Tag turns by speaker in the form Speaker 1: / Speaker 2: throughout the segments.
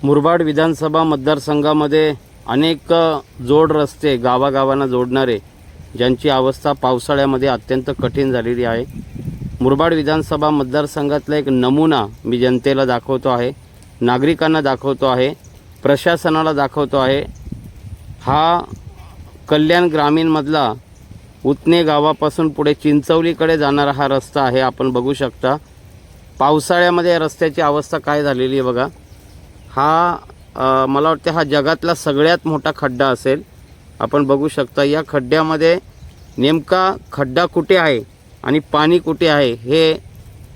Speaker 1: मुरबाड विधानसभा मतदारसंघामध्ये अनेक जोड रस्ते गावागावांना जोडणारे ज्यांची अवस्था पावसाळ्यामध्ये अत्यंत कठीण झालेली आहे। मुरबाड विधानसभा मतदारसंघातला एक नमुना मी जनतेला दाखवतो आहे, नागरिकांना दाखवतो आहे, प्रशासनाला दाखवतो आहे। हा कल्याण ग्रामीणमधला उतने गावापासून पुढे चिंचवलीकडे जाणारा हा रस्ता आहे। आपण बघू शकता पावसाळ्यामध्ये रस्त्याची अवस्था काय झालेली आहे बघा। हा मला वाटतं हा जगातला सगळ्यात मोठा खड्डा असेल। आपण बघू शकता या खड्ड्यामध्ये नेमका खड्डा कुठे आहे आणि पाणी कुठे आहे हे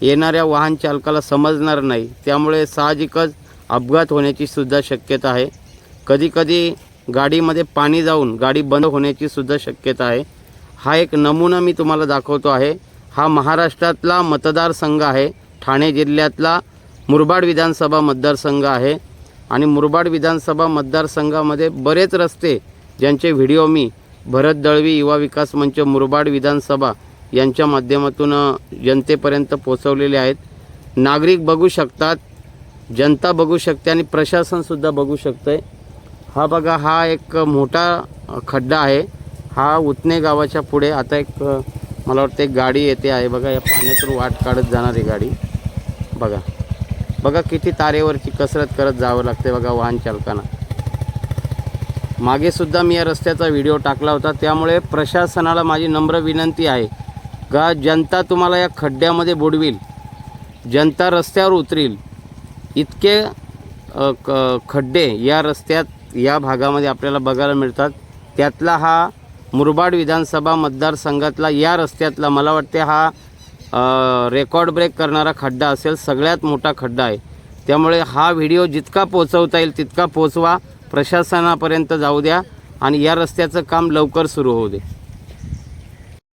Speaker 1: येणाऱ्या वाहन चालकाला समजणार नाही, त्यामुळे साहजिकच अपघात होण्याची सुद्धा शक्यता आहे। कधीकधी गाडीमध्ये पाणी जाऊन गाडी बंद होण्याची सुद्धा शक्यता आहे। हा एक नमुना मी तुम्हाला दाखवतो आहे। हा महाराष्ट्रातला मतदारसंघ आहे, ठाणे जिल्ह्यातला मुरबाड विधानसभा मतदारसंघ आहे आणि मुरबाड विधानसभा मतदारसंघामध्ये बरेच रस्ते ज्यांचे व्हिडिओ मी भरत दळवी युवा विकास मंच मुरबाड विधानसभा यांच्या माध्यमातून जनतेपर्यंत पोहोचवलेले आहेत। नागरिक बघू शकतात, जनता बघू शकते आणि प्रशासनसुद्धा बघू शकते। हा बघा हा एक मोठा खड्डा आहे। हा उतने गावाच्या पुढे आता एक मला वाटतं एक गाडी येते आहे बघा, या पाण्यातून वाट काढत जाणारी गाडी बघा। बघा किती तारेवरची कसरत करत जावं लागते बघा वाहन चालकांना। मागे सुद्धा मी या रस्त्याचा व्हिडिओ टाकला होता, त्यामुळे प्रशासनाला माझी नम्र विनंती आहे का जनता तुम्हाला या खड्ड्यामध्ये बुडवील, जनता रस्त्यावर उतरील। इतके खड्डे या रस्त्यात या भागामध्ये आपल्याला बघायला मिळतात। त्यातला हा मुरबाड विधानसभा मतदारसंघातला या रस्त्यातला मला वाटते हा रेकॉर्ड ब्रेक करणारा खड्डा असेल, सगळ्यात मोठा खड्डा आहे। त्यामुळे हा व्हिडिओ जितका पोहोचवता येईल तितका पोहोचवा, प्रशासनापर्यंत जाऊ द्या आणि या रस्त्याचं काम लवकर सुरू होऊ दे।